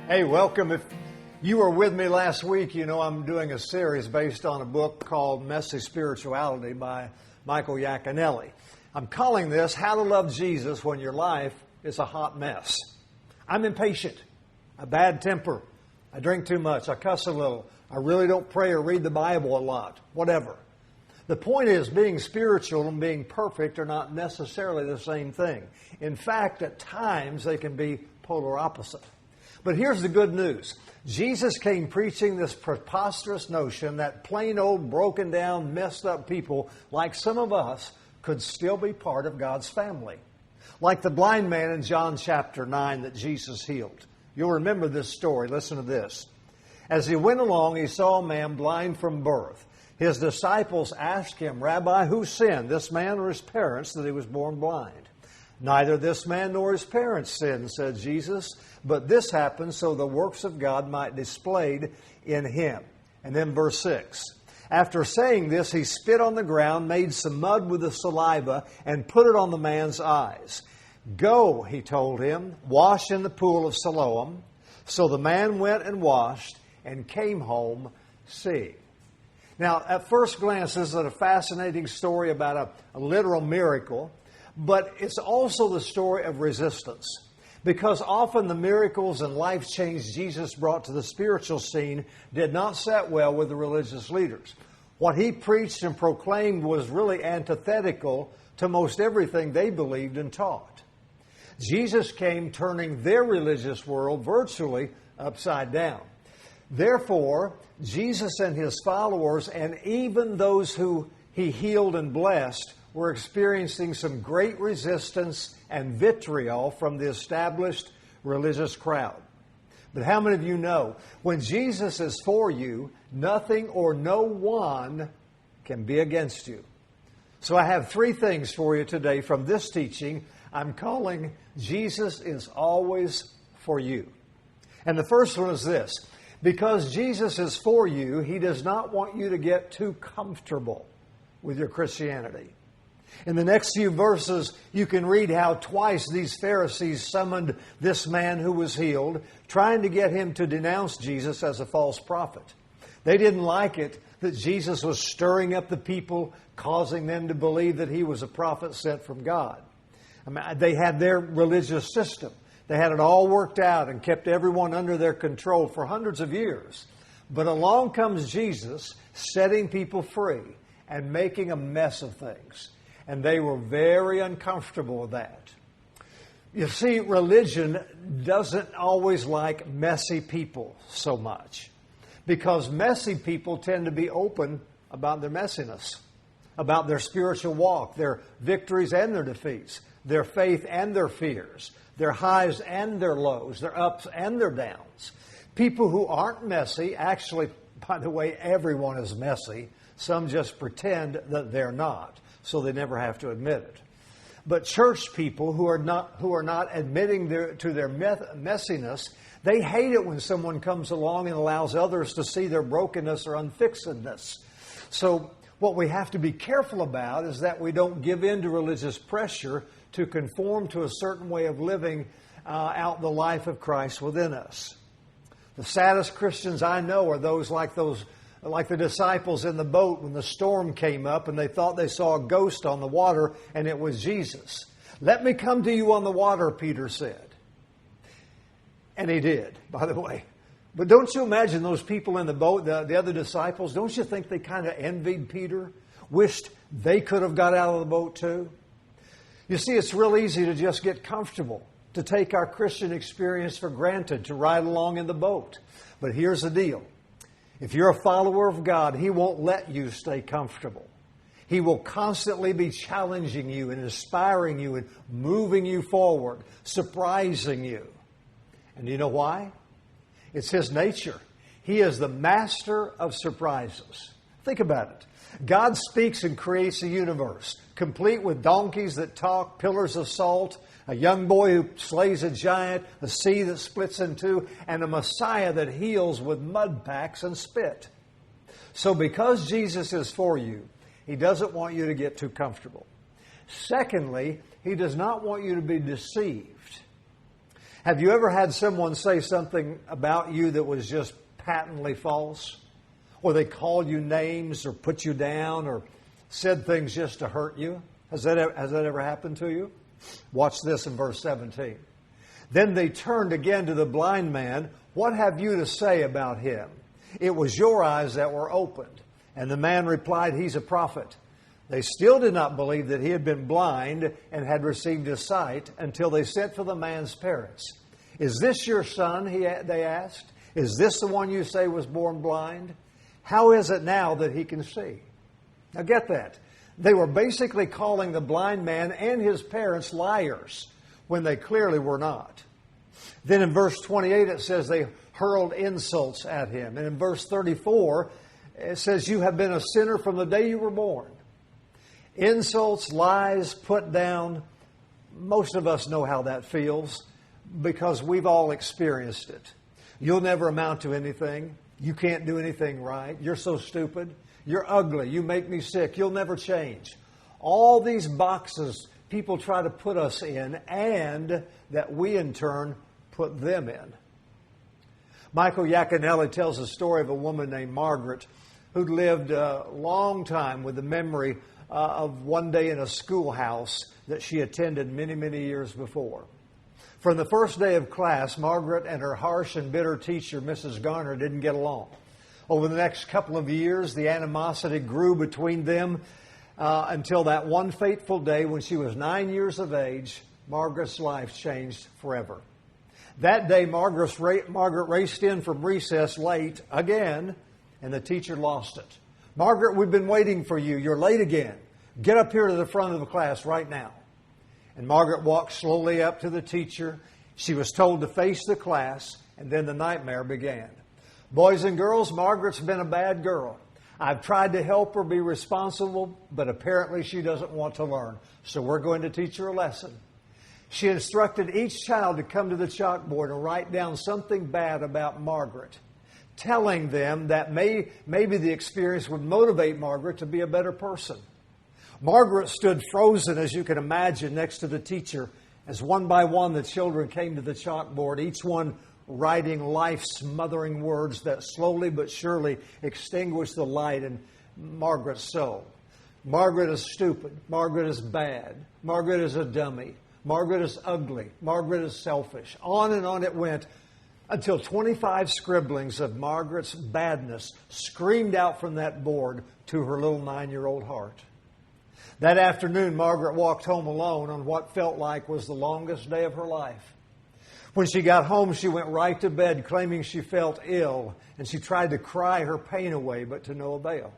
Hey, welcome. If you were with me last week, you know I'm doing a series based on a book called Messy Spirituality by Michael Yaconelli. I'm calling this How to Love Jesus When Your Life is a Hot Mess. I'm impatient, a bad temper, I drink too much, I cuss a little, I really don't pray or read the Bible a lot, whatever. The point is, being spiritual and being perfect are not necessarily the same thing. In fact, at times they can be polar opposite. But here's the good news. Jesus came preaching this preposterous notion that plain old broken down, messed up people like some of us could still be part of God's family. Like the blind man in John chapter 9 that Jesus healed. You'll remember this story. Listen to this. As he went along, he saw a man blind from birth. His disciples asked him, "Rabbi, who sinned, this man or his parents, that he was born blind?" "Neither this man nor his parents sinned," said Jesus, "but this happened so the works of God might be displayed in him." And then verse 6. After saying this, he spit on the ground, made some mud with the saliva, and put it on the man's eyes. "Go," he told him, "wash in the pool of Siloam." So the man went and washed and came home seeing. Now, at first glance, this is a fascinating story about a literal miracle, but it's also the story of resistance. Because often the miracles and life change Jesus brought to the spiritual scene did not set well with the religious leaders. What he preached and proclaimed was really antithetical to most everything they believed and taught. Jesus came turning their religious world virtually upside down. Therefore, Jesus and his followers, and even those who he healed and blessed, were experiencing some great resistance and vitriol from the established religious crowd. But how many of you know, when Jesus is for you, nothing or no one can be against you? So I have three things for you today from this teaching I'm calling Jesus is Always for You. And the first one is this. Because Jesus is for you, he does not want you to get too comfortable with your Christianity. In the next few verses, you can read how twice these Pharisees summoned this man who was healed, trying to get him to denounce Jesus as a false prophet. They didn't like it that Jesus was stirring up the people, causing them to believe that he was a prophet sent from God. They had their religious system. They had it all worked out and kept everyone under their control for hundreds of years. But along comes Jesus, setting people free and making a mess of things. And they were very uncomfortable with that. You see, religion doesn't always like messy people so much. Because messy people tend to be open about their messiness, about their spiritual walk, their victories and their defeats, their faith and their fears, their highs and their lows, their ups and their downs. People who aren't messy, actually, by the way, everyone is messy. Some just pretend that they're not, so they never have to admit it. But church people who are not admitting to their messiness, they hate it when someone comes along and allows others to see their brokenness or unfixedness. So what we have to be careful about is that we don't give in to religious pressure to conform to a certain way of living out the life of Christ within us. The saddest Christians I know are those like the disciples in the boat when the storm came up and they thought they saw a ghost on the water and it was Jesus. "Let me come to you on the water," Peter said. And he did, by the way. But don't you imagine those people in the boat, the other disciples, don't you think they kind of envied Peter? Wished they could have got out of the boat too? You see, it's real easy to just get comfortable, to take our Christian experience for granted, to ride along in the boat. But here's the deal. If you're a follower of God, he won't let you stay comfortable. He will constantly be challenging you and inspiring you and moving you forward, surprising you. And you know why? It's his nature. He is the master of surprises. Think about it. God speaks and creates a universe, complete with donkeys that talk, pillars of salt, a young boy who slays a giant, a sea that splits in two, and a Messiah that heals with mud packs and spit. So because Jesus is for you, he doesn't want you to get too comfortable. Secondly, he does not want you to be deceived. Have you ever had someone say something about you that was just patently false? Or they called you names or put you down or said things just to hurt you? Has that ever happened to you? Watch this in verse 17. Then they turned again to the blind man. What have you to say about him? It was your eyes that were opened. And the man replied, he's a prophet. They still did not believe that he had been blind and had received his sight until they sent for the man's parents. Is this your son? They asked. Is this the one you say was born blind? How is it now that he can see? Now get that. They were basically calling the blind man and his parents liars when they clearly were not. Then in verse 28 it says they hurled insults at him. And in verse 34 it says you have been a sinner from the day you were born. Insults, lies, put down. Most of us know how that feels because we've all experienced it. You'll never amount to anything. You can't do anything right. You're so stupid. You're ugly. You make me sick. You'll never change. All these boxes people try to put us in and that we in turn put them in. Michael Yaconelli tells the story of a woman named Margaret who'd lived a long time with the memory of one day in a schoolhouse that she attended many, many years before. From the first day of class, Margaret and her harsh and bitter teacher, Mrs. Garner, didn't get along. Over the next couple of years, the animosity grew between them until that one fateful day when she was 9 years of age, Margaret's life changed forever. That day, Margaret raced in from recess late again, and the teacher lost it. Margaret, we've been waiting for you. You're late again. Get up here to the front of the class right now. And Margaret walked slowly up to the teacher. She was told to face the class, and then the nightmare began. Boys and girls, Margaret's been a bad girl. I've tried to help her be responsible, but apparently she doesn't want to learn. So we're going to teach her a lesson. She instructed each child to come to the chalkboard and write down something bad about Margaret, telling them that maybe the experience would motivate Margaret to be a better person. Margaret stood frozen, as you can imagine, next to the teacher as one by one the children came to the chalkboard, each one writing life-smothering words that slowly but surely extinguished the light in Margaret's soul. Margaret is stupid. Margaret is bad. Margaret is a dummy. Margaret is ugly. Margaret is selfish. On and on it went until 25 scribblings of Margaret's badness screamed out from that board to her little 9-year-old heart. That afternoon, Margaret walked home alone on what felt like was the longest day of her life. When she got home, she went right to bed claiming she felt ill, and she tried to cry her pain away, but to no avail.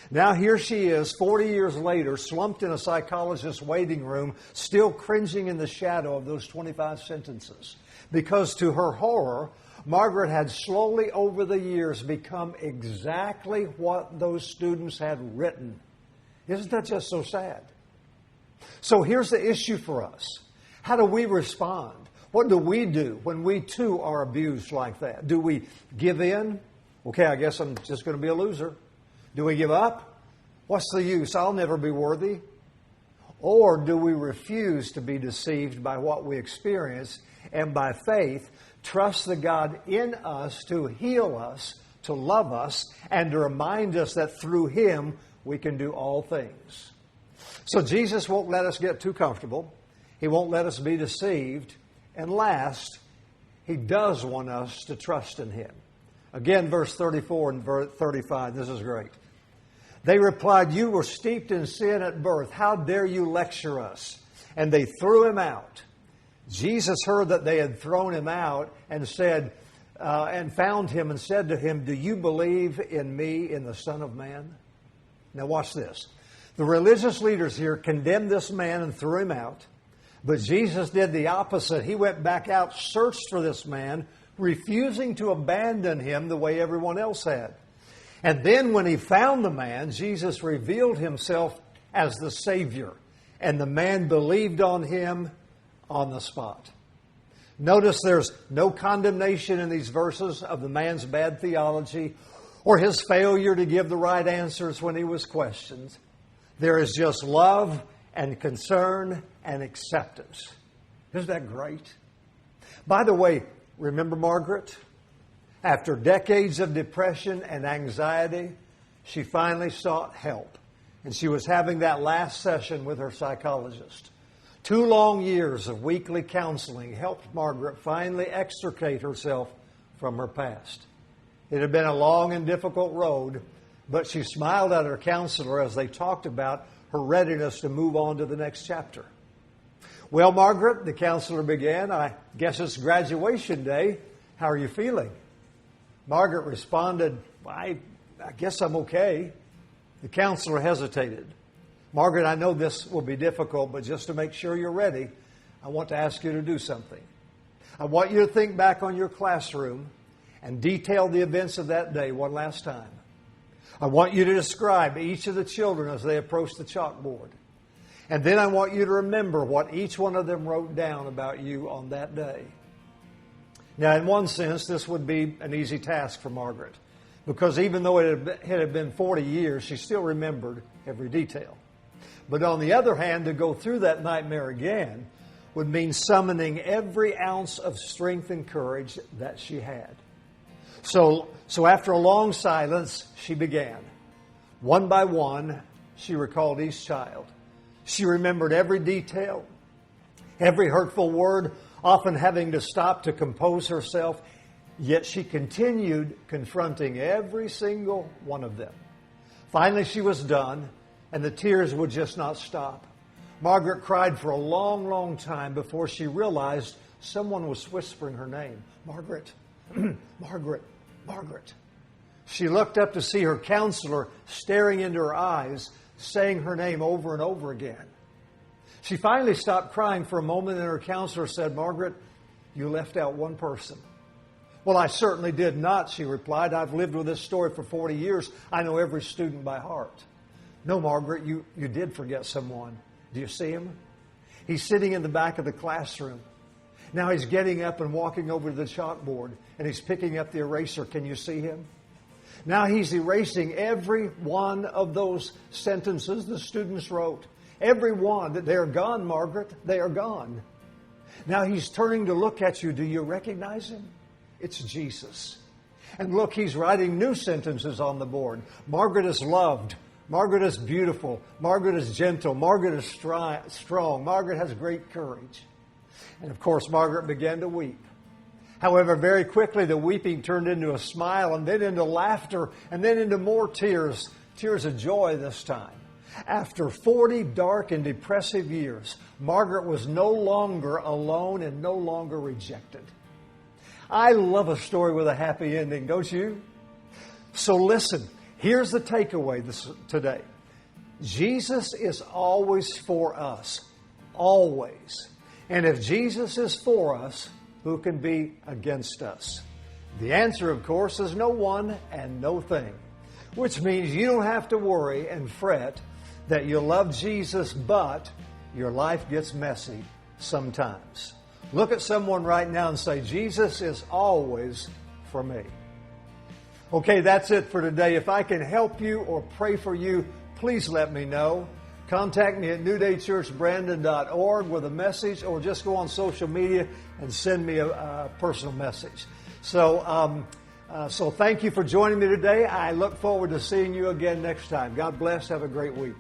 Now here she is, 40 years later, slumped in a psychologist's waiting room, still cringing in the shadow of those 25 sentences. Because to her horror, Margaret had slowly over the years become exactly what those students had written. Isn't that just so sad? So here's the issue for us. How do we respond? What do we do when we too are abused like that? Do we give in? Okay, I guess I'm just going to be a loser. Do we give up? What's the use? I'll never be worthy. Or do we refuse to be deceived by what we experience and by faith trust the God in us to heal us, to love us, and to remind us that through Him we can do all things? So Jesus won't let us get too comfortable. He won't let us be deceived. And last, He does want us to trust in Him. Again, verse 34 and verse 35, this is great. They replied, "You were steeped in sin at birth. How dare you lecture us?" And they threw Him out. Jesus heard that they had thrown Him out and said, and found Him and said to Him, "Do you believe in me, in the Son of Man?" Now watch this. The religious leaders here condemned this man and threw him out. But Jesus did the opposite. He went back out, searched for this man, refusing to abandon him the way everyone else had. And then when He found the man, Jesus revealed Himself as the Savior. And the man believed on Him on the spot. Notice there's no condemnation in these verses of the man's bad theology or his failure to give the right answers when he was questioned. There is just love and concern and acceptance. Isn't that great? By the way, remember Margaret? After decades of depression and anxiety, she finally sought help. And she was having that last session with her psychologist. 2 long years of weekly counseling helped Margaret finally extricate herself from her past. It had been a long and difficult road, but she smiled at her counselor as they talked about her readiness to move on to the next chapter. Well, Margaret, the counselor began, I guess it's graduation day. How are you feeling? Margaret responded, I guess I'm okay. The counselor hesitated. Margaret, I know this will be difficult, but just to make sure you're ready, I want to ask you to do something. I want you to think back on your classroom and detail the events of that day one last time. I want you to describe each of the children as they approach the chalkboard. And then I want you to remember what each one of them wrote down about you on that day. Now, in one sense, this would be an easy task for Margaret, because even though it had been 40 years, she still remembered every detail. But on the other hand, to go through that nightmare again would mean summoning every ounce of strength and courage that she had. So after a long silence, she began. One by one, she recalled each child. She remembered every detail, every hurtful word, often having to stop to compose herself. Yet she continued confronting every single one of them. Finally, she was done, and the tears would just not stop. Margaret cried for a long, long time before she realized someone was whispering her name. Margaret, Margaret, Margaret. She looked up to see her counselor staring into her eyes, saying her name over and over again. She finally stopped crying for a moment, and her counselor said, Margaret, you left out one person. Well, I certainly did not, she replied. I've lived with this story for 40 years. I know every student by heart. No, Margaret, you did forget someone. Do you see him? He's sitting in the back of the classroom. Now he's getting up and walking over to the chalkboard, and he's picking up the eraser. Can you see him? Now he's erasing every one of those sentences the students wrote. Every one. They are gone, Margaret. They are gone. Now he's turning to look at you. Do you recognize him? It's Jesus. And look, he's writing new sentences on the board. Margaret is loved. Margaret is beautiful. Margaret is gentle. Margaret is strong. Margaret has great courage. And of course, Margaret began to weep. However, very quickly the weeping turned into a smile, and then into laughter, and then into more tears. Tears of joy this time. After 40 dark and depressive years, Margaret was no longer alone and no longer rejected. I love a story with a happy ending, don't you? So listen, here's the takeaway today. Jesus is always for us. Always. And if Jesus is for us, who can be against us? The answer, of course, is no one and no thing. Which means you don't have to worry and fret that you love Jesus, but your life gets messy sometimes. Look at someone right now and say, Jesus is always for me. Okay, that's it for today. If I can help you or pray for you, please let me know. Contact me at newdaychurchbrandon.org with a message, or just go on social media and send me a personal message. So thank you for joining me today. I look forward to seeing you again next time. God bless. Have a great week.